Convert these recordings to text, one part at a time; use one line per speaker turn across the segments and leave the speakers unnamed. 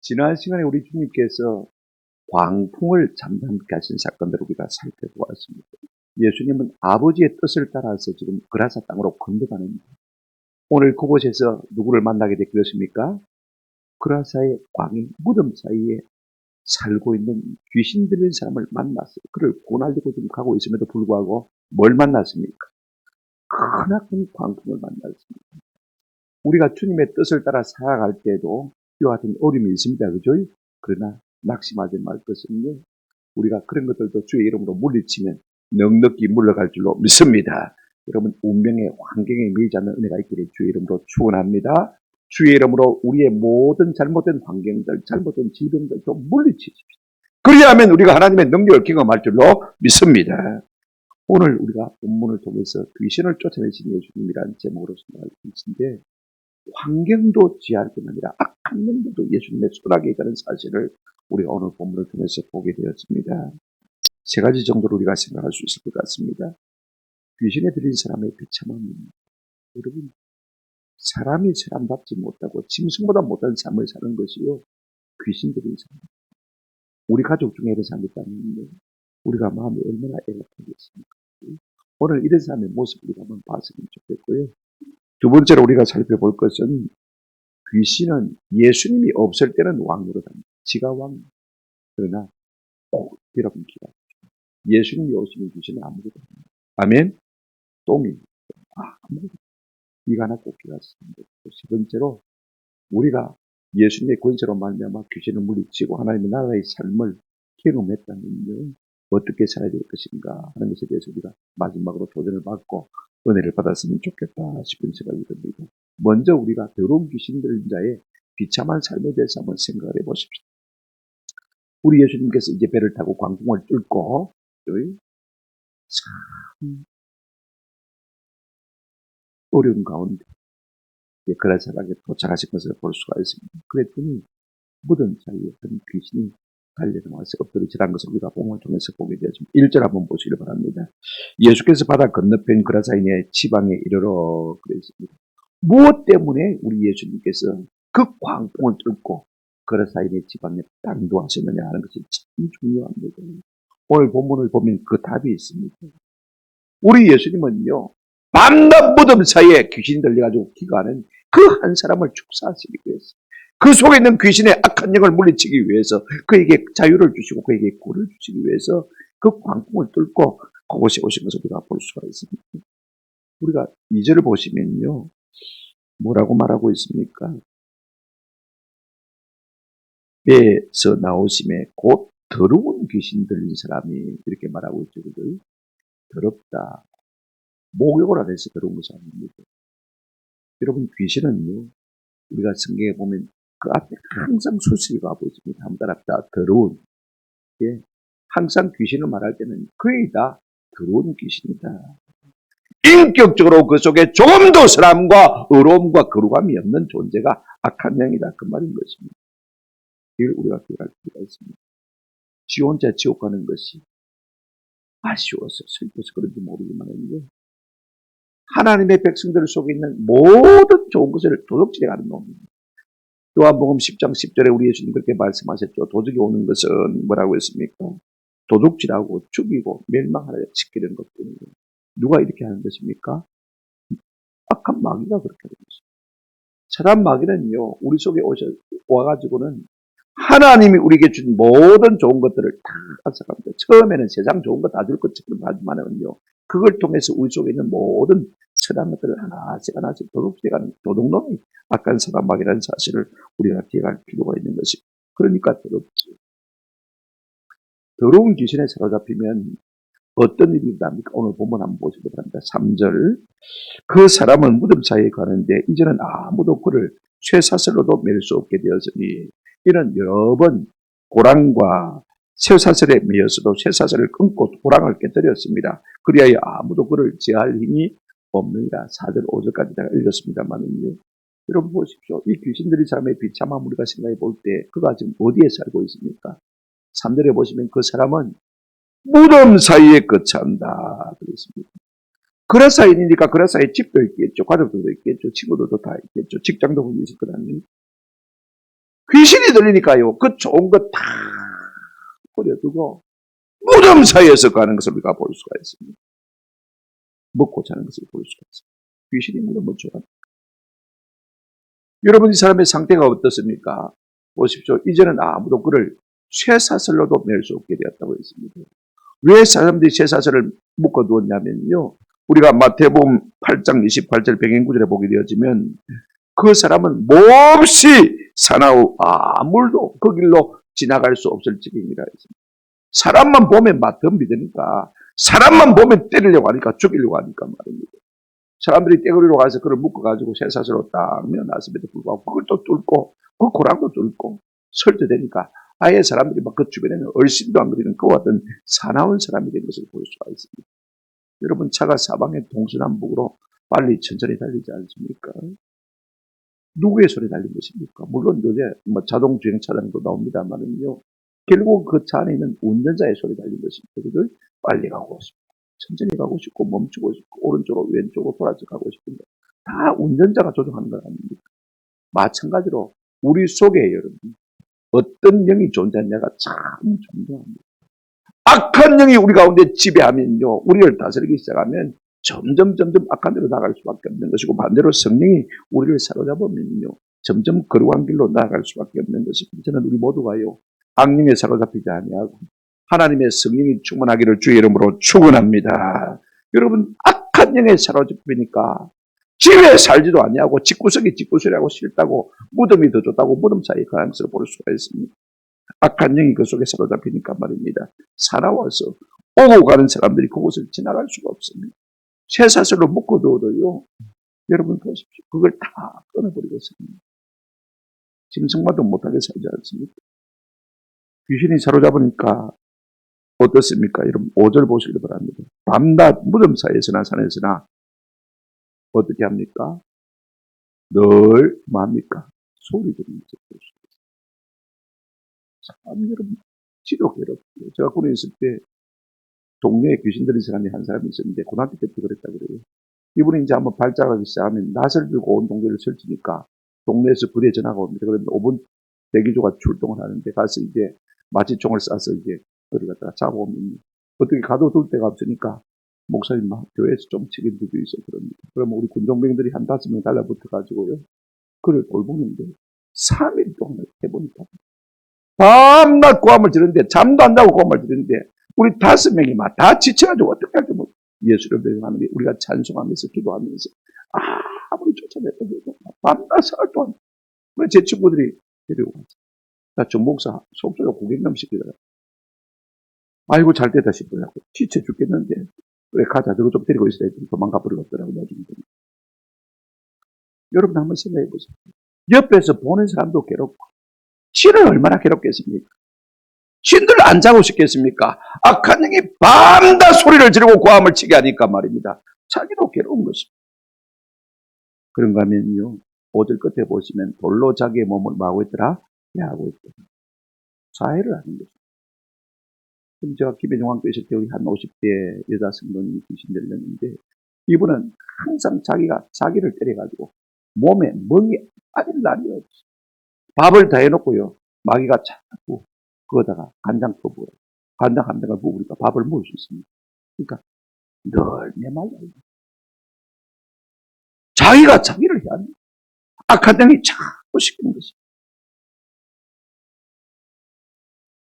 지난 시간에 우리 주님께서 광풍을 잠잠케 하신 사건들을 우리가 살펴보았습니다. 예수님은 아버지의 뜻을 따라서 지금 그라사 땅으로 건너가는 오늘 그곳에서 누구를 만나게 되었습니까? 그라사의 광이 무덤 사이에 살고 있는 귀신 들린 사람을 만났어요. 그를 고난리고 지금 가고 있음에도 불구하고 뭘 만났습니까? 크나큰 광풍을 만났습니다. 우리가 주님의 뜻을 따라 살아갈 때도 이와 같은 어려움이 있습니다. 그죠? 그러나 낙심하지 말 것은요. 우리가 그런 것들도 주의 이름으로 물리치면 넉넉히 물러갈 줄로 믿습니다. 여러분 운명의 환경에 밀지 않는 은혜가 있기를 주의 이름으로 축원합니다. 주의 이름으로 우리의 모든 잘못된 환경들, 잘못된 질병들 좀 물리치십시오. 그리하면 우리가 하나님의 능력을 경험할 줄로 믿습니다. 오늘 우리가 본문을 통해서 귀신을 쫓아내신 예수님이라는 제목으로 생각할 것인데 환경도 지혜할 뿐 아니라 악한 영들도 예수님의 손아귀에 있다는 사실을 우리 오늘 본문을 통해서 보게 되었습니다. 세 가지 정도로 우리가 생각할 수 있을 것 같습니다. 귀신에 들린 사람의 비참함입니다. 여러분, 사람이 사람답지 못하고 짐승보다 못한 삶을 사는 것이요. 귀신 들린 사람. 우리 가족 중에 이런 사람이 있다면 우리가 마음이 얼마나 애락하겠습니까? 오늘 이런 사람의 모습을 우리가 한번 봤으면 좋겠고요. 두 번째로 우리가 살펴볼 것은 귀신은 예수님이 없을 때는 왕으로 다닙니다. 지가 왕. 그러나 꼭 여러분 기다. 예수님이 오시면 귀신은 아무것도 없습니다. 아멘. 똥입니다. 아무것도. 이거 하나 꼭 기다렸습니다. 세 번째로 우리가 예수님의 권세로 말미암아 귀신을 물리치고 하나님의 나라의 삶을 경험했다면요. 어떻게 살아야 될 것인가 하는 것에 대해서 우리가 마지막으로 도전을 받고 은혜를 받았으면 좋겠다 싶은 생각이 듭니다. 먼저 우리가 더러운 귀신 들린 자의 비참한 삶에 대해서 한번 생각을 해보십시오. 우리 예수님께서 이제 배를 타고 광풍을 뚫고 참 어려운 가운데 그라사락에 도착하신 것을 볼 수가 있습니다. 그랬더니 무덤 사이에 한 귀신이 달려나와서 엎드려 절한 것을 우리가 본문을 통해서 보게 되었습니다. 1절 한번 보시기 바랍니다. 예수께서 바다 건너편 그라사인의 지방에 이르러 그랬습니다. 무엇 때문에 우리 예수님께서 그 광풍을 뚫고 그라사인의 지방에 당도하셨느냐 하는 것이 참 중요합니다. 오늘 본문을 보면 그 답이 있습니다. 우리 예수님은요, 밤낮 무덤 사이에 귀신이 들려가지고 기가하는 그 한 사람을 축사하시기 위해서, 그 속에 있는 귀신의 악한 영을 물리치기 위해서, 그에게 자유를 주시고 그에게 구를 주시기 위해서 그 광풍을 뚫고 그곳에 오신 것을 우리가 볼 수가 있습니다. 우리가 2절을 보시면요, 뭐라고 말하고 있습니까? 배에서 나오심에 곧 더러운 귀신 들린 사람이 이렇게 말하고 있죠. 더럽다. 목욕을 안 해서 더러운 것이 아닙니다. 여러분, 귀신은요, 우리가 성경에 보면 그 앞에 항상 수식이 가고 있습니다. 함따랍다, 더러운. 예. 항상 귀신을 말할 때는 거의 다 더러운 귀신이다. 인격적으로 그 속에 조금도 사람과 의로움과 거룩함이 없는 존재가 악한 영이다. 그 말인 것입니다. 이걸 우리가 기억할 필요가 있습니다. 지 혼자 지옥 가는 것이 아쉬워서 슬퍼서 그런지 모르지만요. 하나님의 백성들 속에 있는 모든 좋은 것을 도둑질해 가는 놈입니다. 요한복음 10장 10절에 우리 예수님 그렇게 말씀하셨죠. 도둑이 오는 것은 뭐라고 했습니까? 도둑질하고 죽이고 멸망하려 지키는 것뿐이에요. 누가 이렇게 하는 것입니까? 악한 마귀가 그렇게 하는 것입니다. 사람 마귀는요, 우리 속에 와가지고는 하나님이 우리에게 준 모든 좋은 것들을 다 앗아갑니다. 처음에는 세상 좋은 거 다 줄 것처럼 하지만은요, 그걸 통해서 우리 속에 있는 모든 선한 것들을 하나씩 도둑질해가는 도둑놈이 악한 사람 마귀라는 사실을 우리가 기억할 필요가 있는 것입니다. 그러니까 더러운 귀신에 사로잡히면 어떤 일이 납니까? 오늘 본문 한번 보시기 바랍니다. 3절. 그 사람은 무덤 사이에 가는데 이제는 아무도 그를 쇠사슬로도 맬 수 없게 되었으니 이는 여러 번 고랑과 쇠사슬에 매여서도 쇠사슬을 끊고 고랑을 깨뜨렸습니다. 그리하여 아무도 그를 제할 힘이 없느니라. 4절 5절까지 제가 읽었습니다만은요. 여러분 보십시오. 이 귀신들이 사람의 비참함 우리가 생각해 볼 때 그가 지금 어디에 살고 있습니까? 3절에 보시면 그 사람은 무덤 사이에 거처한다 그랬습니다. 그라사인이니까 그라사에 집도 있겠죠. 가족들도 있겠죠. 친구들도 다 있겠죠. 직장도 있을 거 아닙니까? 귀신이 들리니까요. 그 좋은 거 다 버려두고 무덤 사이에서 가는 것을 우리가 볼 수가 있습니다. 먹고 자는 것을 볼 수가 있습니다. 귀신이 무덤을 좋아합니다. 여러분 이 사람의 상태가 어떻습니까? 보십시오. 이제는 아무도 그를 쇠사슬로도 맬 수 없게 되었다고 했습니다. 왜 사람들이 쇠사슬을 묶어두었냐면요. 우리가 마태복음 8장 28절 백인구절에 보게 되어지면 그 사람은 몹시 사나우 아무도 그 길로 지나갈 수 없을 지경이라 했습니다. 사람만 보면 덤비되니까 사람만 보면 때리려고 하니까 죽이려고 하니까 말입니다. 사람들이 떼거리로 가서 그걸 묶어가지고 쇠사슬로 딱 밀어놨음에도 불구하고 그걸 또 뚫고 그 고랑도 뚫고 설득되니까 아예 사람들이 막 그 주변에는 얼씬도 안 그리는 그와 같은 사나운 사람이 된 것을 볼 수가 있습니다. 여러분 차가 사방에 동서남북으로 빨리 천천히 달리지 않습니까? 누구의 손에 달린 것입니까? 물론 요새 뭐 자동 주행 차량도 나옵니다만은요. 결국 그 차 안에 있는 운전자의 손에 달린 것입니다. 그걸 빨리 가고 싶고 천천히 가고 싶고 멈추고 싶고 오른쪽으로 왼쪽으로 돌아서 가고 싶은데 다 운전자가 조종하는 건 아닙니까? 마찬가지로 우리 속에 여러분 어떤 영이 존재하냐가 참 중요합니다. 악한 영이 우리 가운데 지배하면요. 우리를 다스리기 시작하면 점점 악한 데로 나아갈 수밖에 없는 것이고 반대로 성령이 우리를 사로잡으면요. 점점 거룩한 길로 나아갈 수밖에 없는 것입니다. 저는 우리 모두가요. 악령에 사로잡히지 아니하고 하나님의 성령이 충만하기를 주의 이름으로 축원합니다. 여러분 악한 영에 사로잡히니까 집에 살지도 아니하고 집구석이라고 싫다고 무덤이 더 좋다고 무덤 사이에 가는 것을 볼 수가 있습니다. 악한 영이 그 속에 사로잡히니까 말입니다. 살아와서 오고 가는 사람들이 그곳을 지나갈 수가 없습니다. 쇠사슬로 묶어두어도요. 여러분 보십시오. 그걸 다 끊어버리고 있습니다. 짐승마도 못하게 살지 않습니까? 귀신이 사로잡으니까 어떻습니까? 여러분 5절 보시기 바랍니다. 밤낮 무덤 사이에서나 산에서나 어떻게 합니까? 늘 뭡니까? 소리 지르는 것을 볼 수 있습니다. 참 여러분 지독해요. 제가 군에 있을 때 동네에 귀신 들린 사람이 한 사람이 있었는데 고등학교 때부터 그랬다고 그래요. 이분이 이제 한번 발작하기 시작하면 낫을 들고 온 동네를 설치니까 동네에서 부대 전화가 옵니다. 그러면 5분 대기조가 출동을 하는데 가서 이제 마취총을 쏴서 이제 어디 갔다가 잡아오면 어떻게 가둬둘 데가 없으니까 목사님 막 교회에서 좀 책임져 주이소 그럽니다. 그러면 우리 군종병들이 한 5명 달라붙어 가지고요. 그를 돌보는데 3일 동안 해보니까 밤낮 고함을 지르는데 잠도 안 자고 고함을 지르는데 우리 5명이 막 다 지쳐가지고 어떻게 할지 모르고 예수를 배경하는 게 우리가 찬송하면서 기도하면서 아무리 쫓아냈던 게 밤낮 사흘 동안 제 친구들이 데리고 왔어요. 나 전 목사 속초로 고객님 시키더라고요. 아이고 잘 되다 싶더라고. 지쳐 죽겠는데 그래 가자 저거 좀 데리고 있어야 돼. 도망가 버리겠더라고 나중에. 여러분 한번 생각해 보세요. 옆에서 보는 사람도 괴롭고 신은 얼마나 괴롭겠습니까? 신들 안 자고 싶겠습니까? 악한 영이 밤낮 소리를 지르고 고함을 치게 하니까 말입니다. 자기도 괴로운 것입니다. 그런가 하면요. 5절 끝에 보시면 돌로 자기의 몸을 뭐하고 있더라? 야하고 있더라. 자해를 하는 거죠. 그럼 제가 김해종학교 있을 때 우리 한 50대 여자 성도님이 귀신 들렸는데 이분은 항상 자기를 때려가지고 몸에 멍이 빠질 날이 없어. 밥을 다 해놓고요. 마귀가 자꾸 그거다가 간장 부어요. 간장 한 병을 부으니까 밥을 먹을 수 있습니다. 그러니까 늘 메말라요. 자기가 자기를 해야 합니다. 악한 영이 자꾸 시키는 것입니다.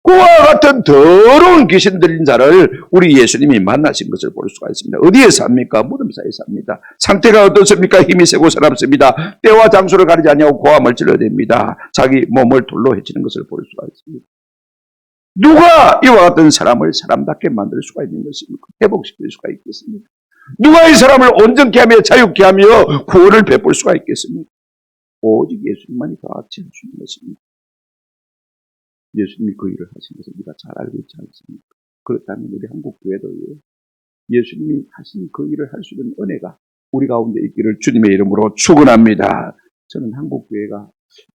그와 같은 더러운 귀신 들린 자를 우리 예수님이 만나신 것을 볼 수가 있습니다. 어디에 삽니까? 무덤 사이에 삽니다. 상태가 어떻습니까? 힘이 세고 사납습니다. 때와 장소를 가리지 아니하고 고함을 질러야 됩니다. 자기 몸을 돌로 해치는 것을 볼 수가 있습니다. 누가 이와 같은 사람을 사람답게 만들 수가 있는 것입니까? 회복시킬 수가 있겠습니까? 누가 이 사람을 온전케 하며 자유케 하며 구원을 베풀 수가 있겠습니까? 오직 예수님만이 같이 할 수 있는 것입니다. 예수님이 그 일을 하신 것을 우리가 잘 알고 있지 않습니까? 그렇다면 우리 한국 교회도요. 예수님이 하신 그 일을 할 수 있는 은혜가 우리 가운데 있기를 주님의 이름으로 축원합니다. 저는 한국 교회가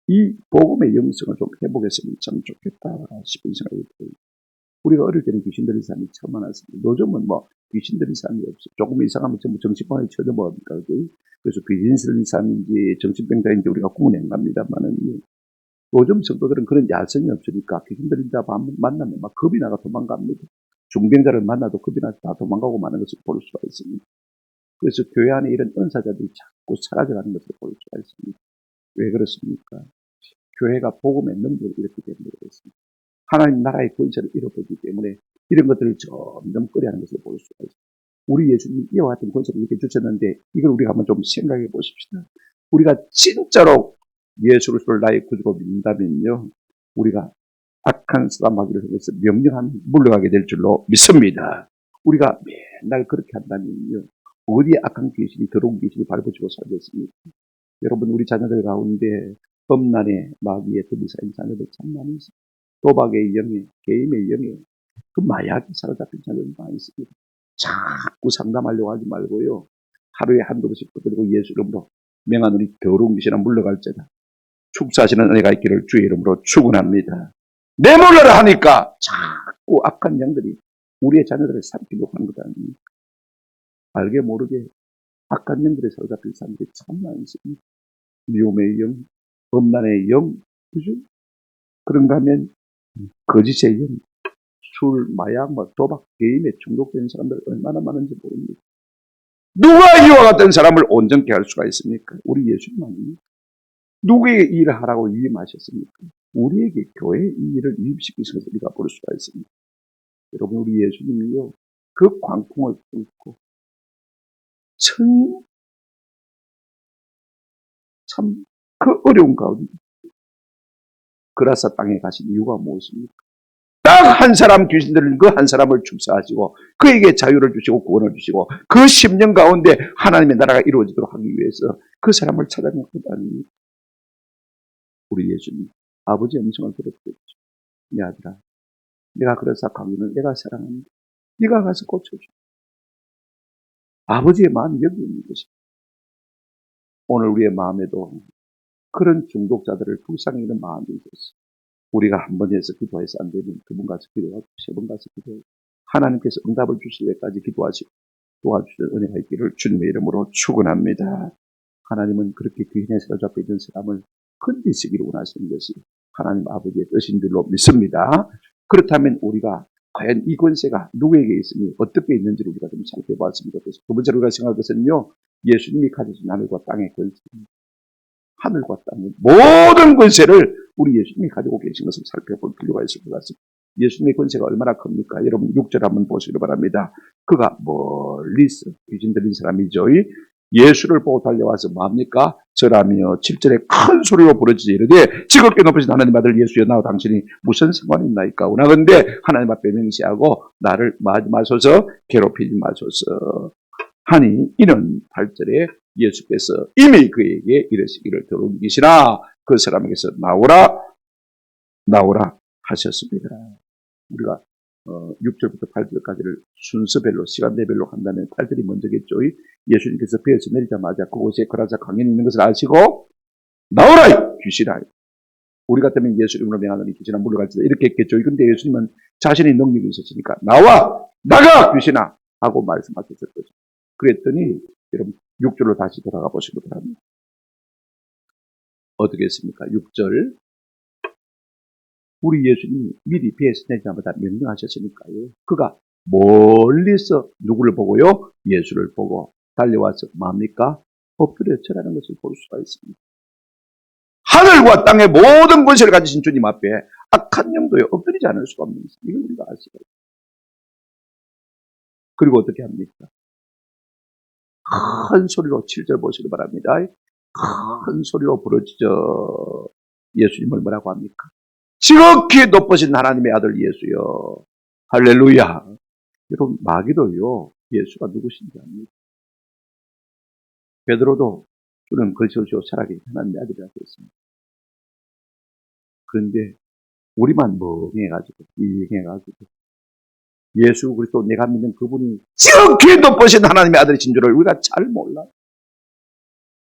이 복음의 영성을 좀 회복했으면 참 좋겠다 싶은 생각이 들어요. 우리가 어릴 때는 귀신 들린 사람이 처음 많았습니다. 요즘은 뭐 귀신 들린 사람이 없어요. 조금 이상하면 전부 정신병원에 쳐져버립니까? 그래서 귀신 들린 사람인지 정신병자인지 우리가 구분해 갑니다만은 요즘 성도들은 그런 야성이 없으니까 귀신들 인자 만나면 막 겁이 나가 도망갑니다. 중병자를 만나도 겁이 나서 다 도망가고 마는 것을 볼 수가 있습니다. 그래서 교회 안에 이런 은사자들이 자꾸 사라져가는 것을 볼 수가 있습니다. 왜 그렇습니까? 교회가 복음의 능력을 잃었기 때문에 그렇습니다. 하나님 나라의 권세를 잃어버리기 때문에 이런 것들을 점점 끄려하는 것을 볼 수가 있습니다. 우리 예수님이 이와 같은 권세를 이렇게 주셨는데 이걸 우리가 한번 좀 생각해 보십시다. 우리가 진짜로 예수 그리스도를 나의 구주로 믿는다면요, 우리가 악한 사람마귀를 통해서 명령하면 물러가게 될 줄로 믿습니다. 우리가 맨날 그렇게 한다면요, 어디에 악한 귀신이, 더러운 귀신이 발붙이고 살겠습니까? 여러분, 우리 자녀들 가운데 범난의 마귀의 들이사인 자녀들 참 많이 있습니다. 도박의 영에, 게임의 영에, 그 마약이 사로잡힌 자녀들 많이 있습니다. 자꾸 상담하려고 하지 말고요, 하루에 한두 번씩 그리고 예수 이름으로 명하노니 더러운 귀신아 물러갈지다. 축사하시는 은혜가 있기를 주의 이름으로 축원합니다. 내몰라라 하니까 자꾸 악한 영들이 우리의 자녀들을 삼키려고 하는 것 아닙니까? 알게 모르게 악한 영들에 사로잡힌 사람들이 참 많이 있습니다. 미움의 영, 범난의 영, 그죠? 그런가 하면 거짓의 영, 술, 마약, 도박, 게임에 중독된 사람들 얼마나 많은지 모릅니다. 누가 이와 같은 사람을 온전케 할 수가 있습니까? 우리 예수님 아닙니까? 누구에게 일을 하라고 위임하셨습니까? 우리에게 교회의 이 일을 위임시키셔서 우리가 볼 수가 있습니다. 여러분, 우리 예수님이요, 그 광풍을 뚫고 참 그 어려운 가운데 그라사 땅에 가신 이유가 무엇입니까? 딱 한 사람 귀신들은 그 한 사람을 축사하시고 그에게 자유를 주시고 구원을 주시고 그 10년 가운데 하나님의 나라가 이루어지도록 하기 위해서 그 사람을 찾아낸 것 아닙니까? 우리 예수님 아버지의 음성을 들었겠죠. 내 아들아, 내가 그래서 강인을 내가 사랑합니다. 네가 가서 고쳐줘. 아버지의 마음이 여기 있는 것입니다. 오늘 우리의 마음에도 그런 중독자들을 불쌍히 있는 마음이 있었어요. 우리가 한 번 해서 기도해서 안 되면 두 번 가서 기도하고 세 번 가서 기도하고 하나님께서 응답을 주실 때까지 기도하시고 도와주시는 은혜가 있기를 주님의 이름으로 축원합니다. 하나님은 그렇게 귀신에 사로잡혀 있는 사람을 건지시기를 원하시는 것이 하나님 아버지의 뜻인 줄로 믿습니다. 그렇다면 우리가 과연 이 권세가 누구에게 있으니 어떻게 있는지를 우리가 좀 살펴봤습니다. 그래서 두 번째로 우리가 생각할 것은요, 예수님이 가지신 하늘과 땅의 권세입니다. 하늘과 땅의 모든 권세를 우리 예수님이 가지고 계신 것을 살펴볼 필요가 있을 것 같습니다. 예수님의 권세가 얼마나 큽니까? 여러분 6절 한번 보시기 바랍니다. 그가 멀리서 귀신 들린 사람이죠. 예수를 보고 달려와서 뭡니까? 절하며 7절에 큰 소리로 부르짖어 이르되 지극히 높으신 하나님 아들 예수여 나와 당신이 무슨 상관이 있나이까? 오나건대 하나님 앞에 맹세하고 나를 마소서 괴롭히지 마소서 하니 이는 8절에 예수께서 이미 그에게 이르시기를 들은 것이나 그 사람에게서 나오라 하셨습니다. 우리가 6절부터 8절까지를 순서별로 시간대별로 한다면 8절이 먼저겠죠. 예수님께서 배에서 내리자마자 그곳에 그라자 강연이 있는 것을 아시고 나오라 귀신아. 우리 같으면 예수 이름으로 명하노니 귀신아 물러갈지다 이렇게 했겠죠. 그런데 예수님은 자신의 능력이 있으시니까 나가 귀신아 하고 말씀하셨을 거죠. 그랬더니 여러분 6절로 다시 돌아가 보시기 바랍니다. 어떻게 했습니까? 6절 우리 예수님이 미리 배에서 내리자마자 명령하셨으니까요. 그가 멀리서 누구를 보고요? 예수를 보고 달려와서 뭡니까? 엎드려 절하는 것을 볼 수가 있습니다. 하늘과 땅의 모든 권세를 가지신 주님 앞에 악한 영도에 엎드리지 않을 수가 없는 것입니다. 이걸 우리가 아시고 그리고 어떻게 합니까? 큰 소리로 7절 보시기 바랍니다. 큰 소리로 부르짖어 예수님을 뭐라고 합니까? 지극히 높으신 하나님의 아들 예수여. 할렐루야. 여러분 마귀도요 예수가 누구신지 압니다. 베드로도 주는 그리스도시요 살아계신 하나님의 아들이라고 했습니다. 그런데 우리만 멍해가지고 이행해가지고 예수 그리스도 내가 믿는 그분이 지극히 높으신 하나님의 아들이신 줄을 우리가 잘 몰라.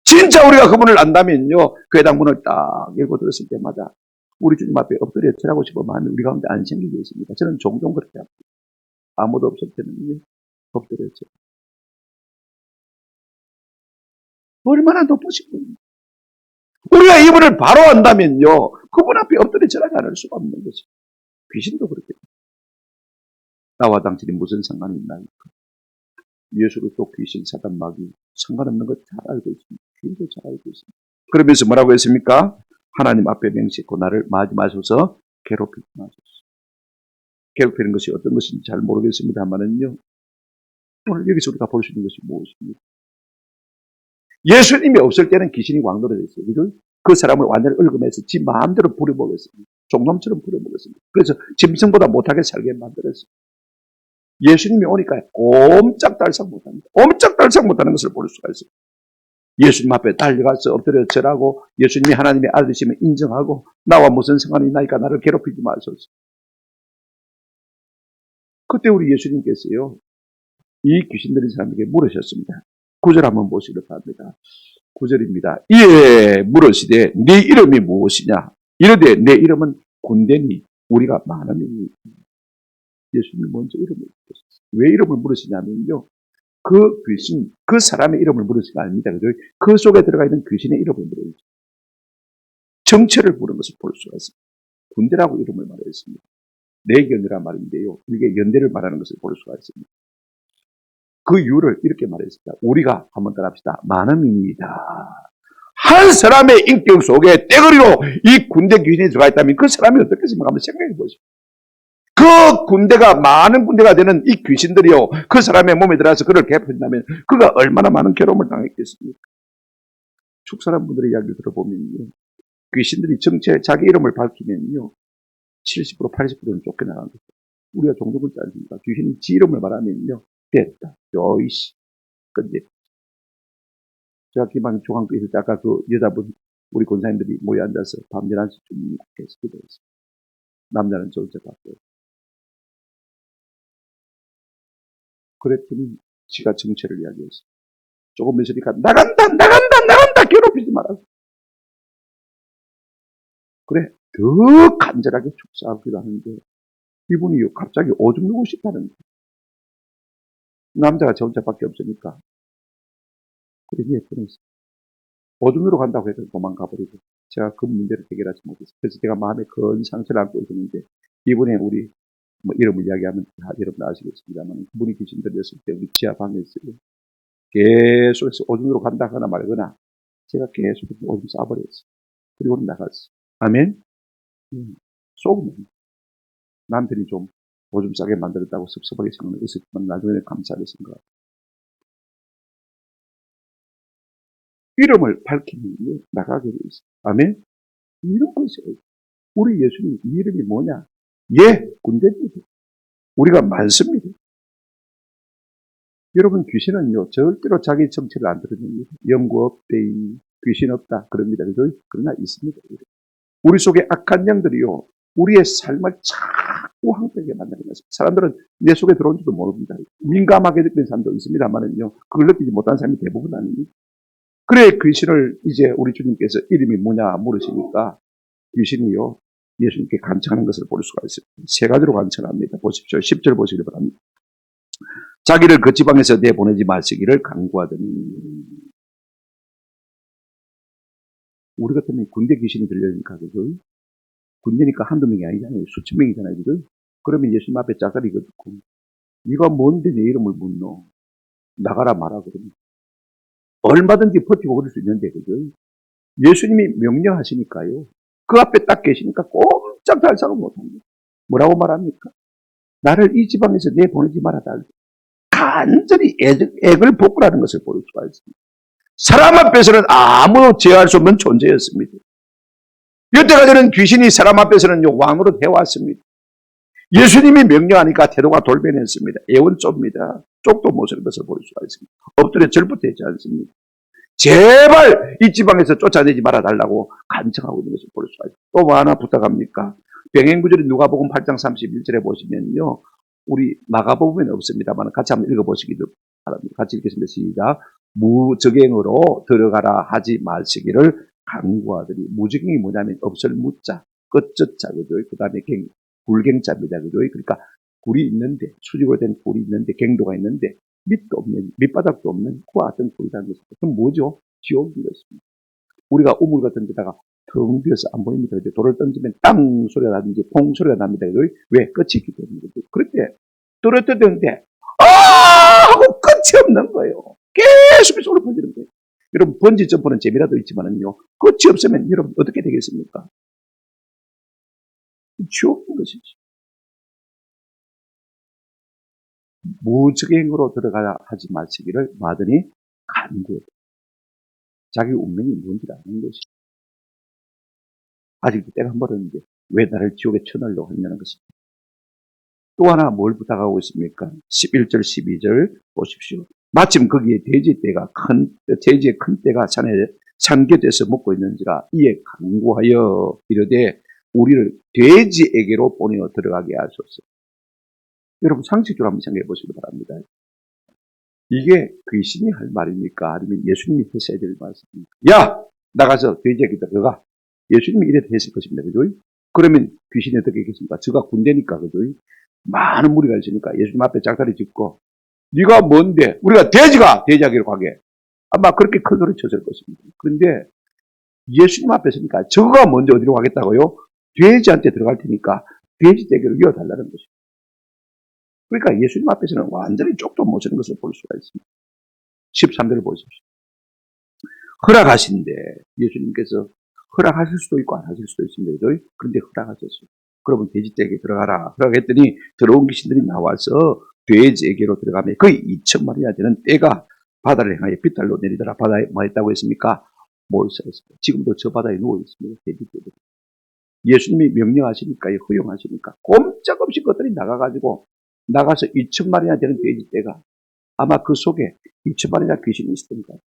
진짜 우리가 그분을 안다면요 그 해당 문을 딱 열고 들었을 때마다 우리 주님 앞에 엎드려 절하고 싶으면 우리 가운데 안 생기게 있습니다. 저는 종종 그렇게 합니다. 아무도 없을 때는 엎드려 절. 얼마나 높으신 분입니다. 우리가 이분을 바로 안다면요 그분 앞에 엎드려 절하지 않을 수가 없는 것이. 귀신도 그렇게. 나와 당신이 무슨 상관이 있나요? 예수 그리스도 귀신 사단 마귀 상관없는 것 잘 알고 있습니다. 귀신도 잘 알고 있습니다. 그러면서 뭐라고 했습니까? 하나님 앞에 명시했고 나를 마지 마소서 괴롭히지 마소서. 괴롭히는 것이 어떤 것인지 잘 모르겠습니다만은요. 오늘 여기서 우리가 볼 수 있는 것이 무엇입니까? 예수님이 없을 때는 귀신이 왕노릇했어요. 그죠? 그 사람을 완전히 얽어매서 지 마음대로 부려먹었습니다. 종놈처럼 부려먹었습니다. 그래서 짐승보다 못하게 살게 만들었어요. 예수님이 오니까 옴짝달싹 못합니다. 옴짝달싹 못하는 것을 볼 수가 있어요. 예수님 앞에 달려가서 엎드려 절하고 예수님이 하나님의 아들이시면 인정하고 나와 무슨 상관이 있나이까 나를 괴롭히지 마소서. 그때 우리 예수님께서요. 이 귀신 들린 사람에게 물으셨습니다. 9절 한번 보시기를 바랍니다. 9절입니다. 이에 물으시되 네 이름이 무엇이냐? 이르되 내 이름은 군대니 우리가 많으니. 예수님이 먼저 이름을 물으셨어요. 왜 이름을 물으시냐면요. 그 귀신, 그 사람의 이름을 물으신 게 아닙니다. 그 속에 들어가 있는 귀신의 이름을 물으셨어요. 정체를 부른 것을 볼 수가 있습니다. 군대라고 이름을 말했습니다. 내견이란 말인데요. 이게 연대를 말하는 것을 볼 수가 있습니다. 그 이유를 이렇게 말했습니다. 우리가 한번 따라합시다. 많음입니다. 한 사람의 인격 속에 떼거리로 이 군대 귀신이 들어가 있다면 그 사람이 어떻겠습니까? 한번 생각해 보십시오. 그 군대가 많은 군대가 되는 이 귀신들이요. 그 사람의 몸에 들어가서 그를 괴롭힌다면 그가 얼마나 많은 괴로움을 당했겠습니까? 축사람 분들의 이야기를 들어보면요. 귀신들이 정체 자기 이름을 밝히면요. 70% 80%는 쫓겨나간 거죠. 우리가 종종 그렇지 않습니까? 귀신이 지 이름을 말하면요. 됐다. 요이씨. 근데 제가 기방 중앙교에 있을 때 아까 그 여자분 우리 권사님들이 모여 앉아서 밤 11시쯤 계속 기도했어요. 남자는 저 혼자 봤어요. 그랬더니 지가 정체를 이야기했어요. 조금 있으니까 나간다 괴롭히지 마라. 그래 더 간절하게 축사하기도 하는데 이분이 갑자기 오줌 누고 싶다는 거예요. 남자가 저 혼자밖에 없으니까 그래 예쁘면서 오줌으로 간다고 해서 도망가버리고 제가 그 문제를 해결하지 못했어요. 그래서 제가 마음에 큰 상처를 안고 있었는데 이번에 우리 뭐 이름을 이야기하면 여러분 아시겠습니다만 그분이 귀신 들렸을 때 우리 지하 방에 있어요. 계속해서 오줌으로 간다 하나 말거나 제가 계속 오줌 싸버렸어요. 그리고 나갔어요. 아멘? 속으면 남편이 좀 오줌 싸게 만들었다고 섭섭하게 생각을 했었지만 나중에 감사하게 생각합니다. 이름을 밝히면 나가게 돼 있어요. 아멘? 이런 것이에요. 우리 예수님 이 이름이 뭐냐? 예, 군대입니다. 우리가 많습니다. 여러분 귀신은요 절대로 자기 정체를 안 드러냅니다. 영구 없대이 귀신 없다 그럽니다. 그러나 있습니다. 우리 속에 악한 영들이요 우리의 삶을 자꾸 황폐하게 만드는 것입니다. 사람들은 내 속에 들어온지도 모릅니다. 민감하게 느끼는 사람도 있습니다만은요 그걸 느끼지 못하는 사람이 대부분 아닙니다. 그래 귀신을 이제 우리 주님께서 이름이 뭐냐 물으시니까 귀신이요 예수님께 간청하는 것을 볼 수가 있습니다. 세 가지로 간청합니다. 보십시오. 10절 보시기 바랍니다. 자기를 그 지방에서 내보내지 마시기를 간구하더니. 우리 같으면 군대 귀신이 들려니까 그죠? 군대니까 한두 명이 아니잖아요. 수천 명이잖아요. 그죠? 그러면 예수님 앞에 짜가리가 듣고 네가 뭔데 내 이름을 묻노? 나가라 마라 그러면 얼마든지 버티고 그럴 수 있는데 그죠? 예수님이 명령하시니까요. 그 앞에 딱 계시니까 꼼짝 달싹은 못합니다. 뭐라고 말합니까? 나를 이 지방에서 내보내지 말아달라. 간절히 액을 복구라는 것을 볼 수가 있습니다. 사람 앞에서는 아무도 제어할 수 없는 존재였습니다. 여태까지는 귀신이 사람 앞에서는 왕으로 해왔습니다. 예수님이 명령하니까 태도가 돌변했습니다. 애원좁니다. 쪽도 못 쓰는 것을 볼 수가 있습니다. 엎드려 절부터 하지 않습니다. 제발 이 지방에서 쫓아내지 말아달라고 간청하고 있는 것을 볼 수가 있습니다. 또 뭐 하나 부탁합니까? 병행구절이 누가복음 8장 31절에 보시면요. 우리 마가복음에는 없습니다만 같이 한번 읽어보시기도 바랍니다. 같이 읽겠습니다. 시작. 무적행으로 들어가라 하지 마시기를 간구하더니 무적행이 뭐냐면 없을 무자, 끝젖자, 그죠? 그 다음에 굴갱자입니다. 그죠? 그러니까 굴이 있는데, 수직으로 된 굴이 있는데, 갱도가 있는데, 밑도 없는, 밑바닥도 없는 그와 같은 굴이라는 것은 그럼 뭐죠? 지옥인 것입니다. 우리가 우물 같은 데다가 텅 비어서 안 보입니다. 돌을 던지면 땅 소리가 나든지 퐁 소리가 납니다. 왜? 끝이 있기 때문에. 그럴 때 떨어뜨렸는데 하고 끝이 없는 거예요. 계속해서 올라퍼지는 거예요. 여러분 번지 점프는 재미라도 있지만은요, 끝이 없으면 여러분 어떻게 되겠습니까? 지옥인 것이죠. 무적행으로 들어가야 하지 마시기를 마더니 간구해. 자기 운명이 뭔지 아는 것이. 아직도 때가 안 벌었는데 왜 나를 지옥에 쳐넣으려고 하냐는 것입니다. 또 하나 뭘 부탁하고 있습니까? 11절 12절 보십시오. 마침 거기에 돼지의 큰 떼가 산에 삼겨져서 먹고 있는지라 이에 간구하여 이르되 우리를 돼지에게로 보내어 들어가게 하소서. 여러분 상식적으로 한번 생각해 보시기 바랍니다. 이게 귀신이 할 말입니까? 아니면 예수님이 하셔야 될 말씀입니까? 야! 나가서 돼지에게 들어가. 예수님이 이래 했을 것입니다. 그죠? 그러면 귀신이 어떻게 하겠습니까? 저가 군대니까, 그죠? 많은 무리가 있으니까 예수님 앞에 짝다리 짚고 네가 뭔데? 우리가 돼지에게로 가게. 아마 그렇게 큰 소리 쳤을 것입니다. 그런데 예수님 앞에 서니까 저가 먼저 어디로 가겠다고요? 돼지한테 들어갈 테니까 돼지 떼기로 이어달라는 것입니다. 그러니까 예수님 앞에서는 완전히 쪽도 못 서는 것을 볼 수가 있습니다. 13절을 보십시오. 허락하신데 예수님께서 허락하실 수도 있고 안 하실 수도 있습니다. 그런데 허락하셨어요. 그러면 돼지떼에게 들어가라. 허락했더니 들어온 귀신들이 나와서 돼지에게로 들어가면 거의 2,000마리나 되는 떼가 바다를 향하여 빗달로 내리더라. 바다에 뭐 했다고 했습니까? 몰살했습니다. 지금도 저 바다에 누워 있습니다. 돼지떼들. 예수님이 명령하시니까, 허용하시니까 꼼짝없이 그것들이 나가서 2,000마리나 되는 돼지떼가 아마 그 속에 2,000마리나 귀신이 있었던 거예요.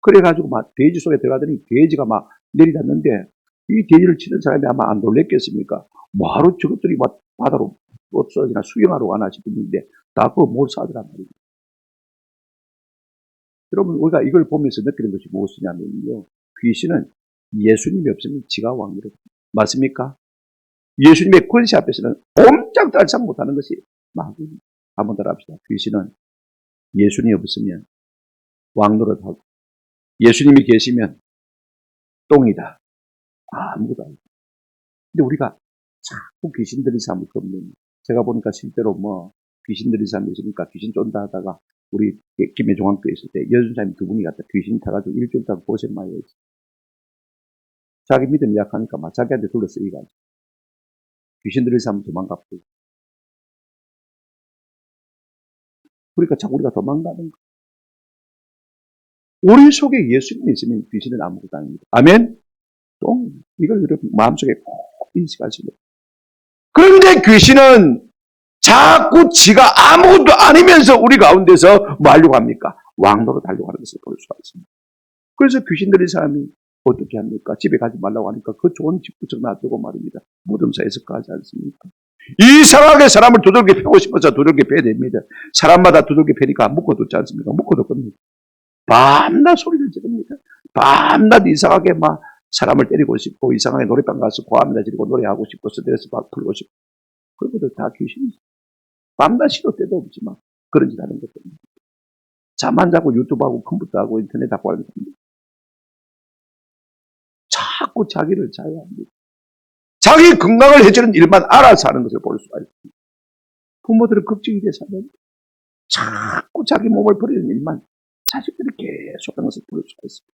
그래가지고 막 돼지 속에 들어가더니 돼지가 막 내리닫는데 이 돼지를 치는 사람이 아마 안 놀랬겠습니까? 뭐하러 저것들이 막 바다로 없어지나 수영하러 가나 싶었는데 다 그거 몰사하더란 말입니다. 여러분 우리가 이걸 보면서 느끼는 것이 무엇이냐면요. 귀신은 예수님이 없으면 지가 왕이라고. 맞습니까? 예수님의 권세 앞에서는 꼼짝달싹 못하는 것이 마귀입니다. 한번 더 합시다. 귀신은 예수님이 없으면 왕노릇하고 예수님이 계시면 똥이다. 아무것도 아니다. 근데 우리가 자꾸 귀신 들인 사람을 겁내는. 제가 보니까 실제로 귀신 들인 사람이 있으니까 귀신 쫀다 하다가 우리 김해종학교 있을 때 여전사님 두 분이 갔다 귀신 타가지고 일주일 동안 고생 많이 했어요. 자기 믿음이 약하니까 막 자기한테 둘러쓰기가 귀신 들인 사람은 도망갔고. 그러니까 자꾸 우리가 도망가는 거예요. 우리 속에 예수님이 있으면 귀신은 아무것도 아닙니다. 아멘? 이걸 여러분 마음속에 꼭 인식하시면. 그런데 귀신은 자꾸 지가 아무것도 아니면서 우리 가운데서 뭐 하려고 합니까? 왕도로 달려고 하는 것을 볼 수가 있습니다. 그래서 귀신 들린 사람이 어떻게 합니까? 집에 가지 말라고 하니까 그 좋은 집부터 놔두고 말입니다. 무덤사에서 가지 않습니까? 이상하게 사람을 두들겨 패고 싶어서 두들겨 패야 됩니다. 사람마다 두들겨 패니까 묶어뒀지 않습니까? 묶어뒀거든요. 밤낮 소리를 지릅니다. 밤낮 이상하게 막 사람을 때리고 싶고 이상하게 노래방 가서 고함이나 지르고 노래하고 싶고 스트레스 풀고 싶고 그런 것들 다 귀신이죠. 밤낮 시도 때도 없지만 그런 짓 하는 것들입니다. 잠 안 자고 유튜브하고 컴퓨터하고 인터넷하고 하는 겁니다. 자꾸 자기를 자유합니다. 자기 건강을 해주는 일만 알아서 하는 것을 볼 수가 있습니다. 부모들은 걱정이 돼서 자꾸 자기 몸을 버리는 일만 자식들이 계속 하는 것을 볼 수가 있습니다.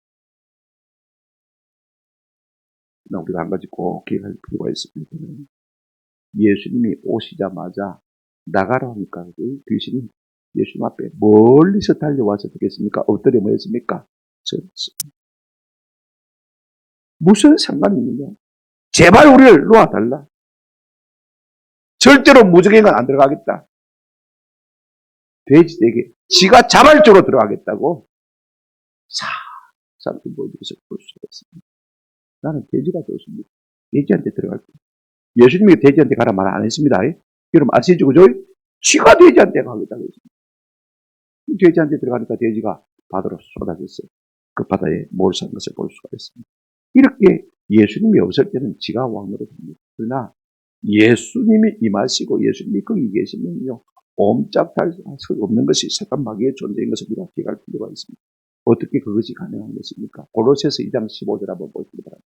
그러나 우리가 한 가지 꼭 기억할 필요가 있습니다. 예수님이 오시자마자 나가라 하니까 귀신이 예수님 앞에 멀리서 달려와서 어떻겠습니까? 엎드려 뭐 했습니까? 무슨 상관이 있느냐? 제발 우리를 놓아달라. 절대로 무적행은 안 들어가겠다. 돼지에게 지가 자발적으로 들어가겠다고 사람들 보여주면서 볼 수가 있습니다. 나는 돼지가 좋습니다. 돼지한테 들어갈 거예요. 예수님이 돼지한테 가라 말 안 했습니다. 여러분 아시죠? 그죠? 지가 돼지한테 가겠다고 했습니다. 돼지한테 들어가니까 돼지가 바다로 쏟아졌어요. 그 바다에 몰수한 것을 볼 수가 있습니다. 이렇게 예수님이 없을 때는 지가 왕으로 됩니다. 그러나 예수님이 임하시고 예수님이 거기 계시면요. 옴짝달싹 없는 것이 사탄 마귀의 존재인 것을 우리가 기억할 필요가 있습니다. 어떻게 그것이 가능한 것입니까? 골로새서 2장 15절 한번 보시기 바랍니다.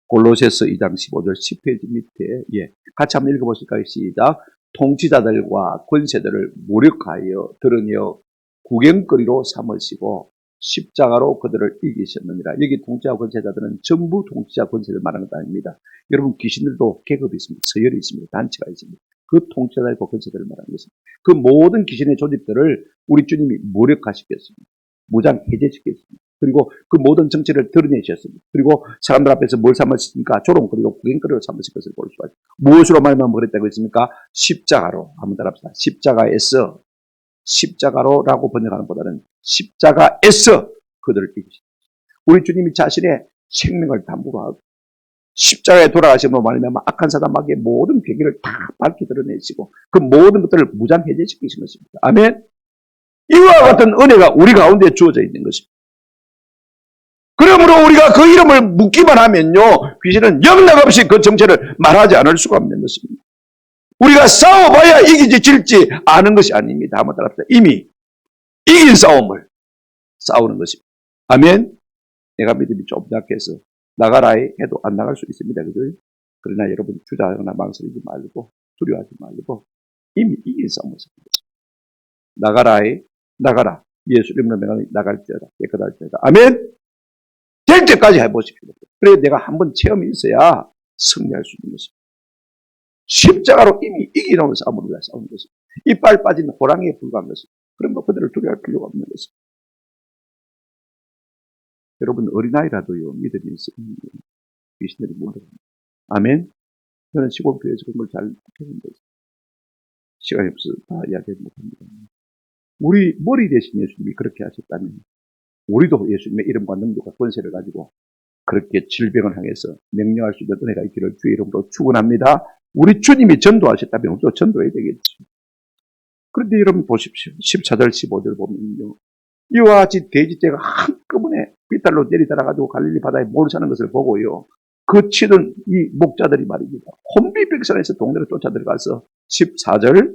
골로새서 2장 15절 10페이지 밑에 같이 한번 읽어보실까요? 시작. 통치자들과 권세들을 모욕하여 드러내어 구경거리로 삼으시고 십자가로 그들을 이기셨느니라. 여기 통치자 권세자들은 전부 통치자 권세를 말하는 것 아닙니다. 여러분 귀신들도 계급이 있습니다. 서열이 있습니다. 단체가 있습니다. 그 통치자들과 권세들을 말하는 것입니다. 그 모든 귀신의 조직들을 우리 주님이 모욕하시겠습니다. 무장 해제시켰습니다. 그리고 그 모든 정체를 드러내셨습니다. 그리고 사람들 앞에서 뭘 삼으셨습니까? 조롱거리로 구경거리로 삼으실 것을 볼 수가 있습니다. 무엇으로 말만 그랬다고 했습니까? 십자가로. 한번 따라합시다. 십자가로라고 번역하는 보다는 십자가에서 그들을 이기십니다. 우리 주님이 자신의 생명을 담보로 하고 십자가에 돌아가심으로 말미암아 악한 사단 마귀의 모든 괴기를 다 밝히 드러내시고 그 모든 것들을 무장해제시키신 것입니다. 아멘. 이와 같은 은혜가 우리 가운데 주어져 있는 것입니다. 그러므로 우리가 그 이름을 묻기만 하면요, 귀신은 영락없이 그 정체를 말하지 않을 수가 없는 것입니다. 우리가 싸워봐야 이기지 질지 아는 것이 아닙니다. 한번 따라합시다. 이미 이긴 싸움을 싸우는 것입니다. 아멘. 내가 믿음이 좀 약해서 나가라 해도 안 나갈 수 있습니다. 그죠? 그러나 여러분 주저하거나 망설이지 말고 두려워하지 말고 이미 이긴 싸움을 싸우는 것입니다. 나가라. 예수 이름으로 내가 나갈지어다. 깨끗할지어다. 아멘. 될 때까지 해보십시오. 그래 내가 한번 체험이 있어야 승리할 수 있는 것입니다. 십자가로 이미 이기는 싸움을 우리가 싸우는 것입니다. 이빨 빠진 호랑이에 불과한 것입니다. 그럼 그들을 두려워할 필요가 없는 것입니다. 여러분 어린아이라도요 믿음이 있으면 귀신들이 몰아갑니다. 아멘. 저는 시골교회에서 그런 걸 잘 겪었는데 시간이 없어서 다 이야기 못합니다. 우리 머리 대신 예수님이 그렇게 하셨다면 우리도 예수님의 이름과 능력과 권세를 가지고 그렇게 질병을 향해서 명령할 수 있는 은혜가 있기를 주의 이름으로 축원합니다. 우리 주님이 전도하셨다면 우리도 전도해야 되겠죠. 그런데 여러분 보십시오. 14절 15절 보면요. 이와 같이 돼지떼가 한꺼번에 빗달로 내리달아가지고 갈릴리 바다에 몰 사는 것을 보고요. 그 치던 이 목자들이 말입니다. 혼비백산에서 동네로 쫓아 들어가서 14절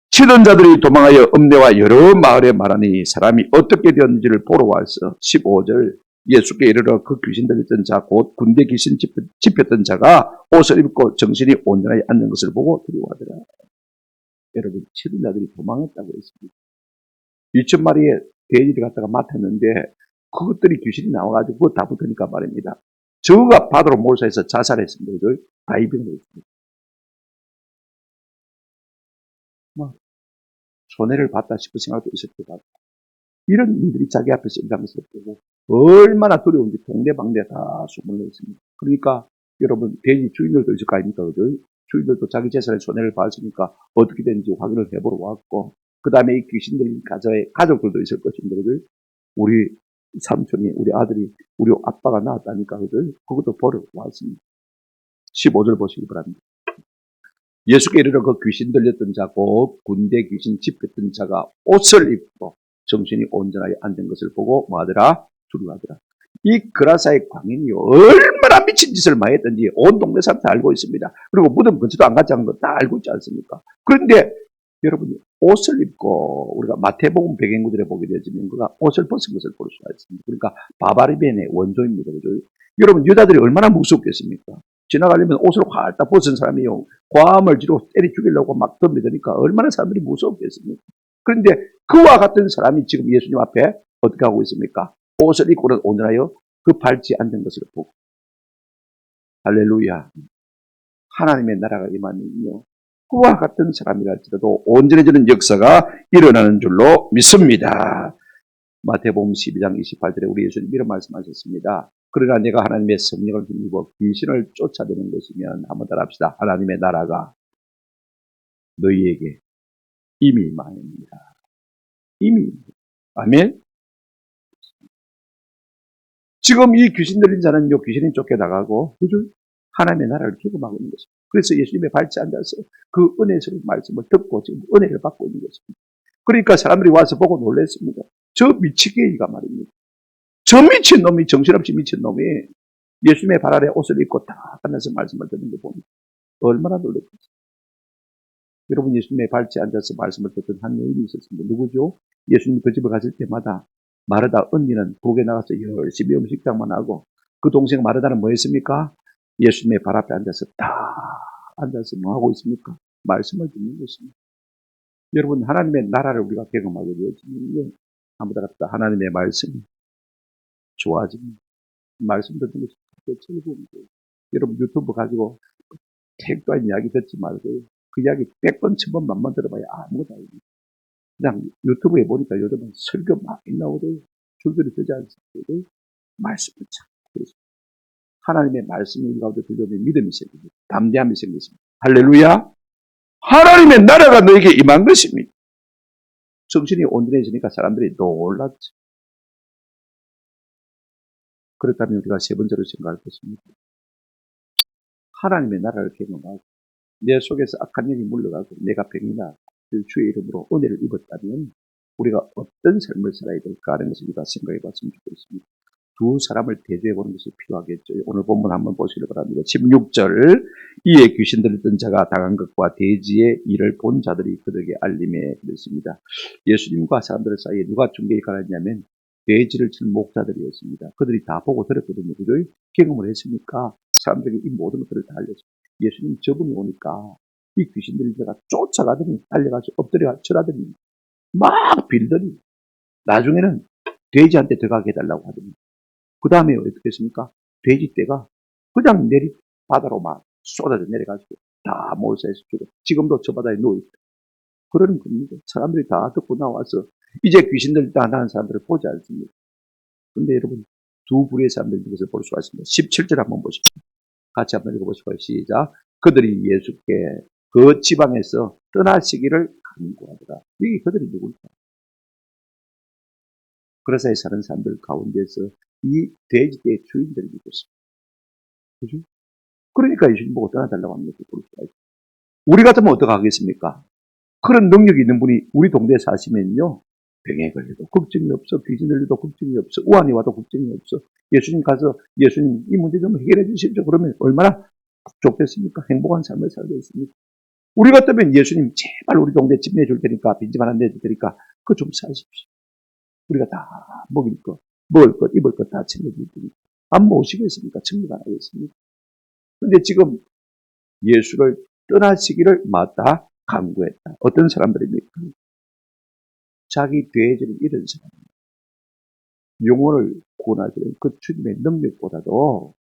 치던 자들이 도망하여 읍내와 여러 마을에 말하니 사람이 어떻게 되었는지를 보러 와서 15절 예수께 이르러 그 귀신 들렸던 자 곧 군대 귀신 집혔던 자가 옷을 입고 정신이 온전하게 앉는 것을 보고 두려워하더라. 여러분 치던 자들이 도망했다고 했습니다. 2,000마리의 돼지를 갖다가 맡았는데 그것들이 귀신이 나와가지고 그거 다 붙으니까 말입니다. 저가 바다로 몰사해서 자살했습니다. 다이빙을 했습니다. 손해를 봤다 싶은 생각도 있을 것 같고 이런 일들이 자기 앞에서 일어나면서 보고 얼마나 두려운지 동네방네 다 소문을 냈습니다. 그러니까 여러분 돼지 주인들도 있을 거 아닙니까? 주인들도 자기 재산에 손해를 봤으니까 어떻게 되는지 확인을 해보러 왔고 그 다음에 이 귀신들이 가족들도 있을 것인데 우리 삼촌이 우리 아들이 우리 아빠가 낳았다니까 그것도 보러 왔습니다. 15절 보시기 바랍니다. 예수께 이르러 그 귀신 들렸던 자 곧 군대 귀신 집혔던 자가 옷을 입고 정신이 온전하게 앉은 것을 보고 뭐하더라? 두려워하더라. 이 그라사의 광인이 얼마나 미친 짓을 많이 했던지 온 동네 사람 다 알고 있습니다. 그리고 무덤 근처도 안 갔지 않은 거 다 알고 있지 않습니까? 그런데 여러분 옷을 입고 우리가 마태복음 배경구절에 보게 되지만 그가 옷을 벗은 것을 볼 수가 있습니다. 그러니까 바바리벤의 원조입니다. 그죠? 여러분 여자들이 얼마나 무섭겠습니까? 지나가려면 옷을 활딱 벗은 사람이요. 과함을 지르고 때려 죽이려고 막 덤비더니까 얼마나 사람들이 무섭겠습니까? 그런데 그와 같은 사람이 지금 예수님 앞에 어떻게 하고 있습니까? 옷을 입고는 온전하여 그 발치에 앉은 것을 보고 할렐루야. 하나님의 나라가 임하면요. 그와 같은 사람이랄지라도 온전해지는 역사가 일어나는 줄로 믿습니다. 마태복음 12장 28절에 우리 예수님 이런 말씀하셨습니다. 그러나 내가 하나님의 성령을 힘입어 귀신을 쫓아내는 것이면 한번 따라합시다. 하나님의 나라가 너희에게 이미 임하였느니라. 이미. 아멘. 지금 이 귀신 들린 자는 귀신이 쫓겨나가고 그죠? 하나님의 나라를 기금하고 있는 것입니다. 그래서 예수님의 발치에 앉아서 그 은혜스러운 말씀을 듣고 지금 은혜를 받고 있는 것입니다. 그러니까 사람들이 와서 보고 놀랐습니다. 저 미치게이가 말입니다. 저 미친놈이 정신없이 미친놈이 예수님의 발 아래 옷을 입고 딱 하면서 말씀을 듣는 거 보면 얼마나 놀랐겠어요. 여러분 예수님의 발치에 앉아서 말씀을 듣던 한 여인이 있었습니다. 누구죠? 예수님 그 집을 갔을 때마다 마르다 언니는 부엌에 나가서 열심히 음식장만 하고 그 동생 마르다는 뭐 했습니까? 예수님의 발 앞에 앉아서 다 앉아서 뭐 하고 있습니까? 말씀을 듣는 것입니다. 여러분 하나님의 나라를 우리가 경험하게 되어지면요. 아무도 없다. 하나님의 말씀이 좋아집니다. 말씀 듣는 것이 그렇게 즐거운데 여러분 유튜브 가지고 책도 아닌 이야기 듣지 말고요. 그 이야기 100번, 1000번, 만번 들어봐야 아무것도 아닙니다. 그냥 유튜브에 보니까 요즘은 설교 많이 나오고요. 줄줄이 뜨지 않습니까? 말씀을 찾고 있습니다. 하나님의 말씀이 우리 가운데 들려오면 믿음이 생깁니다. 담대함이 생겼습니다. 할렐루야! 하나님의 나라가 너에게 임한 것입니다. 정신이 온전해지니까 사람들이 놀랐죠. 그렇다면 우리가 세 번째로 생각할 것입니다. 하나님의 나라를 경험하고 내 속에서 악한 영이 물러가고 내가 병이나 주의 이름으로 은혜를 입었다면 우리가 어떤 삶을 살아야 될까 하는 것을 우리가 생각해 봤으면 좋겠습니다. 두 사람을 대조해 보는 것이 필요하겠죠. 오늘 본문 한번 보시기 바랍니다. 16절 이에 귀신 들렸던 자가 당한 것과 대지의 일을 본 자들이 그들에게 알림해 그랬습니다. 예수님과 사람들 사이에 누가 중개에 가랐냐면 돼지를 친 목자들이었습니다. 그들이 다 보고 들었거든요. 그들 경험을 했으니까 사람들이 이 모든 것들을 다 알렸습니다. 예수님 저분이 오니까 이 귀신 들린 자가 쫓아가더니 달려가서 엎드려 절하더니 막 빌더니 나중에는 돼지한테 들어가게 해달라고 하더니 그 다음에 어떻게 했습니까? 돼지떼가 그냥 바다로 막 쏟아져 내려가지고 다 몰사해서 죽어. 지금도 저 바다에 누워있다. 그러는 겁니다. 사람들이 다 듣고 나와서 이제 귀신들 다 나는 사람들을 보지 않습니다. 근데 여러분 두 부류의 사람들 중에서 볼 수가 있습니다. 17절 한번 보십시오. 같이 한번 읽어보시고 시작. 그들이 예수께 그 지방에서 떠나시기를 간구하더라. 이게 그들이 누굴까? 그래서에 사는 사람들 가운데서 이 돼지떼의 주인들이 있었습니다. 그죠? 그러니까 예수님 보고 떠나달라고 하는 것을 볼 수가 있어요. 우리 같으면 어떻게 하겠습니까? 그런 능력이 있는 분이 우리 동네에 사시면요. 병에 걸려도 걱정이 없어. 귀신 들려도 걱정이 없어. 우환이 와도 걱정이 없어. 예수님 가서 예수님 이 문제 좀 해결해 주십시오. 그러면 얼마나 좋겠습니까? 행복한 삶을 살겠습니까? 우리 같으면 예수님 제발 우리 동네 집 내줄 테니까 빈집 하나 내줄 테니까 그거 좀 사십시오. 우리가 다 먹을 것, 입을 것 다 챙겨줄 테니까. 안 모시겠습니까? 챙겨 안 하겠습니까? 근데 지금 예수를 떠나시기를 마다 간구했다. 어떤 사람들입니까? 자기 돼지를 잃은 사람. 영혼을 구원하시는 그 주님의 능력보다도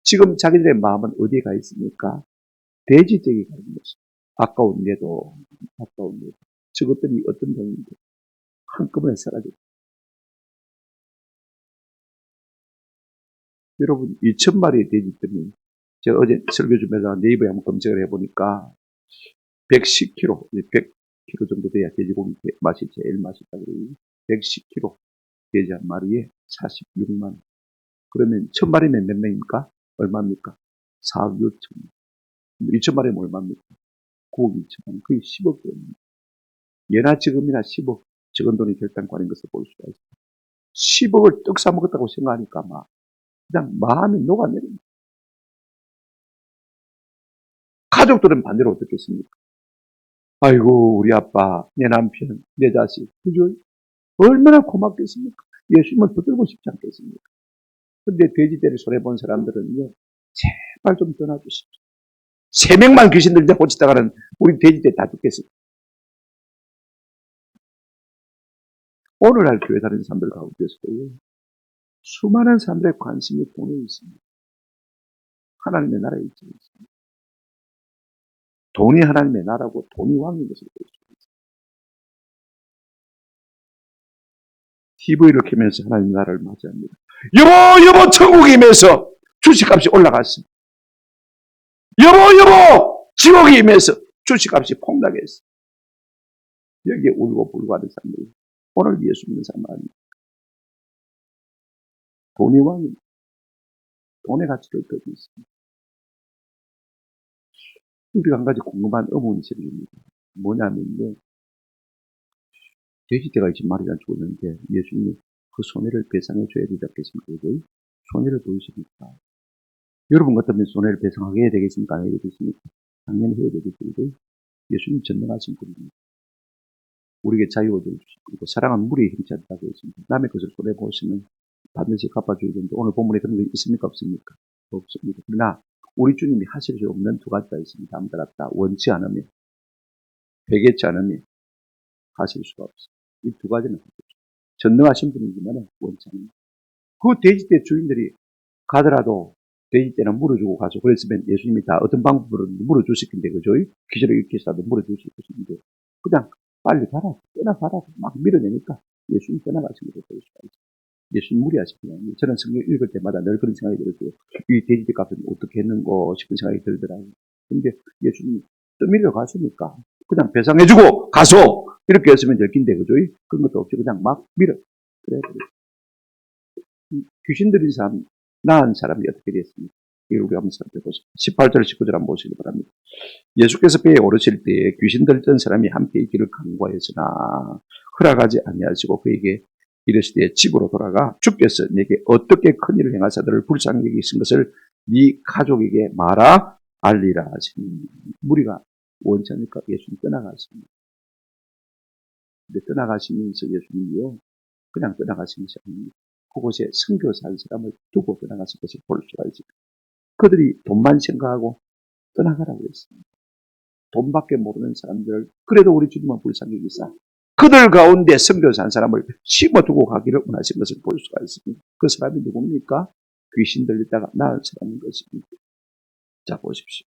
지금 자기들의 마음은 어디에 가 있습니까? 돼지 떼에 가 있는 것입니다. 아까운 내도. 저것들이 어떤 동인데 한꺼번에 사라졌다. 여러분 2,000마리의 돼지들이 제가 어제 설교 중에서 네이버에 한번 검색을 해보니까 110kg, 100kg 정도 돼야 돼지고기 맛이 제일 맛있다고 그래요. 110kg 돼지 한 마리에 46만. 그러면 1,000마리면 몇 명입니까? 얼마입니까? 4억 6천. 2,000마리면 얼마입니까? 9억 2천만. 거의 10억 원입니다. 예나 지금이나 10억. 적은 돈이 결단권인 것을 볼 수가 있습니다. 10억을 떡 사먹었다고 생각하니까 막 그냥 마음이 녹아내립니다. 가족들은 반대로 어떻겠습니까? 아이고 우리 아빠, 내 남편, 내 자식, 그죠? 얼마나 고맙겠습니까? 예수님을 붙들고 싶지 않겠습니까? 근데 돼지떼를 손해본 사람들은요, 제발 좀 떠나주십시오. 3명만 귀신 들자 고치다가는 우리 돼지떼 다 죽겠습니다. 오늘날 교회 다니는 사람들 가운데서도요, 수많은 사람들의 관심이 돈에 있습니다. 하나님의 나라에 있지 않습니다. 돈이 하나님의 나라고 돈이 왕인 것을 볼 수 있습니다. TV를 켜면서 하나님의 나라를 맞이합니다. 여보, 천국에 임해서 주식값이 올라갔습니다. 여보, 지옥에 임해서 주식값이 폭락했어. 여기에 울고 불고 하는 사람들이 오늘 예수 믿는 사람 아닙니다. 돈이 왕입니다. 돈의 가치를 더 있습니다. 우리가 한 가지 궁금한 의문이 생깁니다. 뭐냐면요. 돼지떼가 20마리나 죽었는데 예수님이 그 손해를 배상해 줘야 되지 않겠습니까? 손해를 보이십니까? 여러분 같으면 손해를 배상하게 해야 되겠습니까? 안 해야 되겠습니까? 당연히 해야 되겠습니다. 예수님 전능하신 분입니다. 우리에게 자유를 주시고 그리고 사랑은 물에 힘치 않다고 했습니다. 남의 것을 손해보시면 반드시 갚아줘야 되는데 오늘 본문에 그런 게 있습니까? 없습니까? 없습니다. 그러나 우리 주님이 하실 수 없는 두 가지가 있습니다. 아무나 다 원치 않으면, 회개치 않으면 하실 수가 없습니다. 이 두 가지는 전능하신 분이지만 원치 않으면. 그 돼지떼 주인들이 가더라도 돼지떼는 물어주고 가서 그랬으면 예수님이 다 어떤 방법으로 물어주실 텐데, 그죠? 기절을 잃게 해서도 물어주실 것인데, 그냥 빨리 가라, 떠나가라, 막 밀어내니까 예수님 떠나가신 것을 볼 수가 있어요. 예수님 무리하시거든요. 저는 성경 읽을 때마다 늘 그런 생각이 들었어요. 이 돼지떼 값은 어떻게 했는고 싶은 생각이 들더라고요. 근데 예수님이 떠밀려 갔으니까 그냥 배상해주고 가서 이렇게 했으면 될 긴데, 그죠? 그런 것도 없이 그냥 막 밀어. 그래. 귀신 들린 사람, 나은 사람이 어떻게 됐습니까? 이걸 우리가 한번 살펴보죠. 18절, 19절 한번 보시기 바랍니다. 예수께서 배에 오르실 때에 귀신 들던 사람이 함께 있기를 간구하였으나 허락하지 아니하시고 그에게 이르시되 집으로 돌아가 주께서 내게 어떻게 큰 일을 행하사 너를 불쌍히 여기신 것을 네 가족에게 말하 알리라 하시니. 무리가 원치 않으니까 예수님 떠나가십니다. 근데 떠나가시면서 예수님이요, 그냥 떠나가신 것이 아닙니다. 그곳에 선교사 한 사람을 두고 떠나가신 것을 볼 수가 있습니다. 그들이 돈만 생각하고 떠나가라고 했습니다. 돈밖에 모르는 사람들을, 그래도 우리 주님은 불쌍히 여기사 그들 가운데 선교사 한 사람을 심어두고 가기를 원하신 것을 볼 수가 있습니다. 그 사람이 누굽니까? 귀신 들렸다가 나은 사람인 것입니다. 자, 보십시오.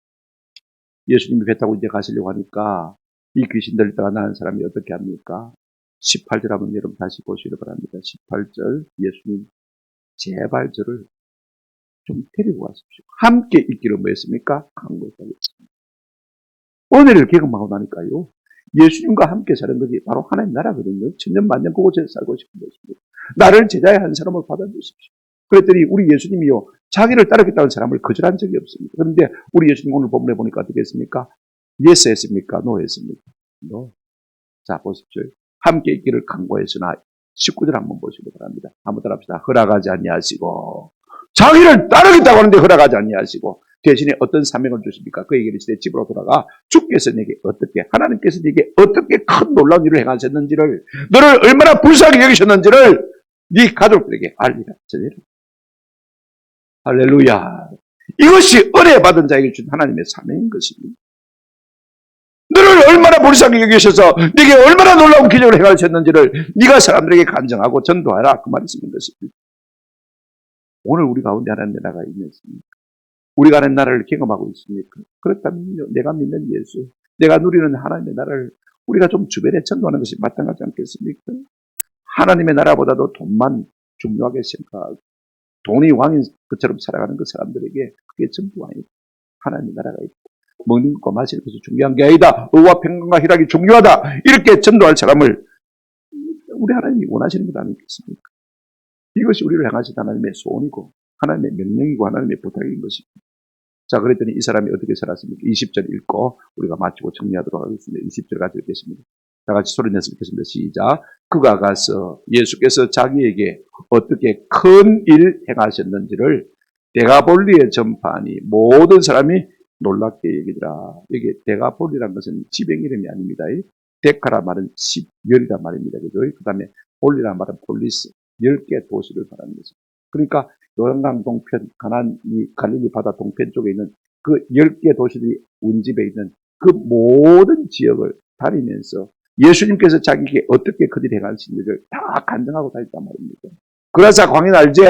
예수님이 배 타고 이제 가시려고 하니까 이 귀신 들렸다가 나은 사람이 어떻게 합니까? 18절 한번 여러분 다시 보시기 바랍니다. 18절, 예수님 제발 저를 좀 데리고 가십시오. 함께 있기를 뭐 했습니까? 간구했다고 했습니다. 은혜를 경험하고 나니까요, 예수님과 함께 사는 것이 바로 하나님 나라거든요. 천년만년 그곳에서 살고 싶은 것입니다. 나를 제자의 한 사람을 받아주십시오. 그랬더니 우리 예수님이요, 자기를 따르겠다는 사람을 거절한 적이 없습니다. 그런데 우리 예수님 오늘 본문에 보니까 어떻게 했습니까? 예스 했습니까? 노 했습니까? 노. 자, 보십시오. 함께 있기를 간구했으나 19절 한번 보시기 바랍니다. 한번 따라합시다. 허락하지 아니하시고, 자기를 따르겠다고 하는데 허락하지 아니하시고 대신에 어떤 사명을 주십니까? 그에게 이르시되 집으로 돌아가 주께서 내게 어떻게, 하나님께서 내게 어떻게 큰 놀라운 일을 행하셨는지를, 너를 얼마나 불쌍히 여기셨는지를 네 가족들에게 알리라. 전해라. 할렐루야. 이것이 은혜 받은 자에게 준 하나님의 사명인 것입니다. 너를 얼마나 불쌍히 여기셔서 네게 얼마나 놀라운 기적을 행하셨는지를 네가 사람들에게 간증하고 전도하라. 그 말씀인 것입니다. 오늘 우리 가운데 하나님의 나라가 있습니까? 우리가 하나님의 나라를 경험하고 있습니까? 그렇다면 내가 믿는 예수, 내가 누리는 하나님의 나라를 우리가 좀 주변에 전도하는 것이 마땅하지 않겠습니까? 하나님의 나라보다도 돈만 중요하게 생각하고 돈이 왕인 것처럼 살아가는 그 사람들에게 그게 전부가 아니다. 하나님의 나라가 있다. 먹는 것과 마시는 것이 중요한 게 아니다. 의와 평강과 희락이 중요하다. 이렇게 전도할 사람을 우리 하나님이 원하시는 것 아니겠습니까? 이것이 우리를 향하신 하나님의 소원이고 하나님의 명령이고 하나님의 부탁인 것입니다. 자, 그랬더니 이 사람이 어떻게 살았습니까? 20절 읽고 우리가 마치고 정리하도록 하겠습니다. 20절 가지고 읽겠습니다. 다 같이 소리내서 읽겠습니다. 시작. 그가 가서 예수께서 자기에게 어떻게 큰 일 행하셨는지를 데가볼리에 전파하니 모든 사람이 놀랍게 여기더라. 여기 데가볼리라는 것은 지병 이름이 아닙니다. 데카라 말은 10열이란 말입니다. 그죠? 그 다음에 볼리란 말은 폴리스, 10개 도시를 말하는 것입니다. 그러니까 요단강 동편, 갈릴리 바다 동편 쪽에 있는 그 10개 도시들이 운집에 있는 그 모든 지역을 다니면서 예수님께서 자기에게 어떻게 그들이 행하신지를 다 간증하고 다녔단 말입니다. 그래서 광인 알지?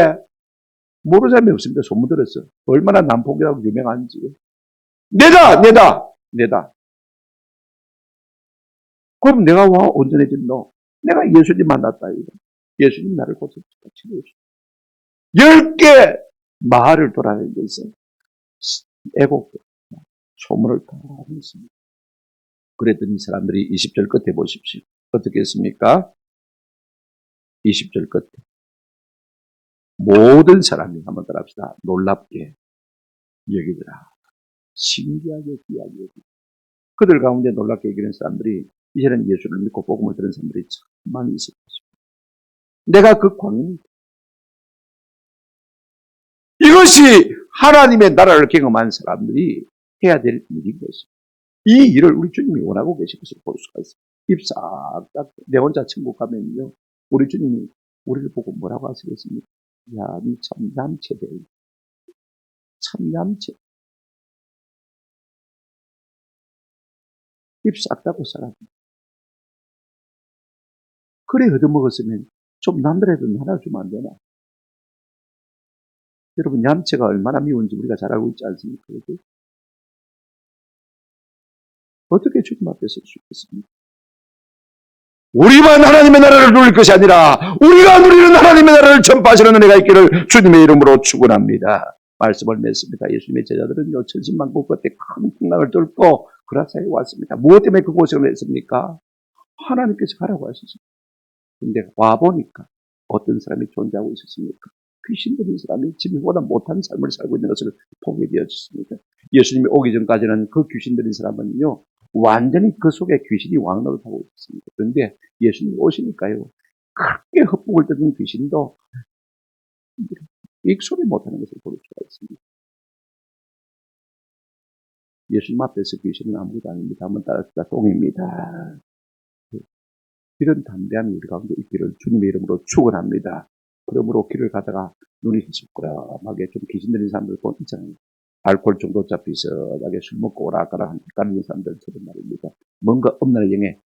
모르는 사람이 없습니다. 소문 들었어. 얼마나 남폭이라고 유명한지. 내다. 그럼 내가 와 온전해진 너. 내가 예수님 만났다. 이거. 예수님 나를 고쳤다. 치료했어. 10개 마을을 돌아다니면서 애곡, 소문을 다 하였습니다. 그랬더니 사람들이 20절 끝에 보십시오. 어떻게 했습니까? 20절 끝에. 모든 사람이 한번 따라합시다. 놀랍게 여기더라. 신기하게 귀하게 여기더라. 그들 가운데 놀랍게 여기는 사람들이 이제는 예수를 믿고 복음을 들은 사람들이 참 많이 있을 것입니다. 내가 그 광입니다. 이것이 하나님의 나라를 경험한 사람들이 해야 될 일인 것입니다. 이 일을 우리 주님이 원하고 계신 것을 볼 수가 있어요. 입 싹 닦고 내 혼자 천국 가면요. 우리 주님이 우리를 보고 뭐라고 하시겠습니까? 야, 니 참 얌체대. 참 얌체. 입 싹 닦고 살아. 그래 얻어먹었으면 좀 남들에도 나눠주면 안 되나? 여러분 얌체가 얼마나 미운지 우리가 잘 알고 있지 않습니까? 그렇죠? 어떻게 주님 앞에 설 수 있겠습니까? 우리만 하나님의 나라를 누릴 것이 아니라 우리가 누리는 하나님의 나라를 전파하시는 은혜가 있기를 주님의 이름으로 축원합니다. 말씀을 맺습니다. 예수님의 제자들은요 천신만고 끝에 큰 풍랑을 뚫고 그라사에 왔습니다. 무엇 때문에 그곳을 했습니까? 하나님께서 가라고 하셨습니다. 근데 와보니까 어떤 사람이 존재하고 있었습니까? 귀신 들린 사람이 지금보다 못한 삶을 살고 있는 것을 보게 되었습니다. 예수님이 오기 전까지는 그 귀신 들린 사람은요 완전히 그 속에 귀신이 왕노릇하고 있었습니다. 그런데 예수님이 오시니까요 크게 헛복을 듣는 귀신도 익소리 못하는 것을 볼 수가 있습니다. 예수님 앞에서 귀신은 아무것도 아닙니다. 한번 따라합시다. 똥입니다. 이런 담대한 우리 가운데 있기를 주님의 이름으로 축원합니다. 그러므로 길을 가다가 눈이 시끄럽게 좀 귀신 들린 사람들 있잖아요. 알코올 중독자 비슷하게 술 먹고 오락가락 가는 사람들처럼 말입니다. 뭔가 없는 영에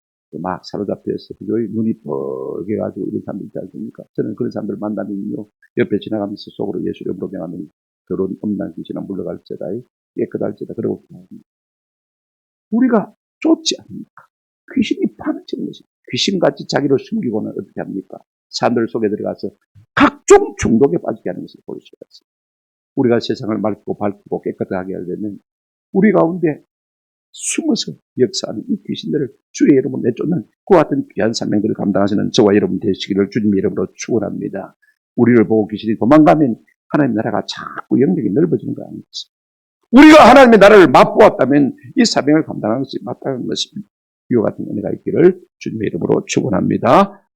막 사로잡혀서 눈이 뻐개가지고 이런 사람들 있지 않습니까? 저는 그런 사람들 만나면요 옆에 지나가면서 속으로 예수 이름으로 명하는 그런 엄난 귀신아 물러갈지다 깨끗할지다 그러고 우리가 쫓지 않습니까? 귀신이 파묻히는 것입니다. 귀신같이 자기를 숨기고는 어떻게 합니까? 사람들 속에 들어가서 각종 중독에 빠지게 하는 것을 볼 수가 있습니다. 우리가 세상을 맑고 밝고 깨끗하게 하려면 우리 가운데 숨어서 역사하는 이 귀신들을 주의 이름으로 내쫓는 그와 같은 귀한 사명들을 감당하시는 저와 여러분 되시기를 주님의 이름으로 축원합니다. 우리를 보고 귀신이 도망가면 하나님의 나라가 자꾸 영역이 넓어지는 거 아닙니까? 우리가 하나님의 나라를 맛보았다면 이 사명을 감당하는 것이 마땅한 것입니다. 이와 같은 은혜가 있기를 주님의 이름으로 축원합니다.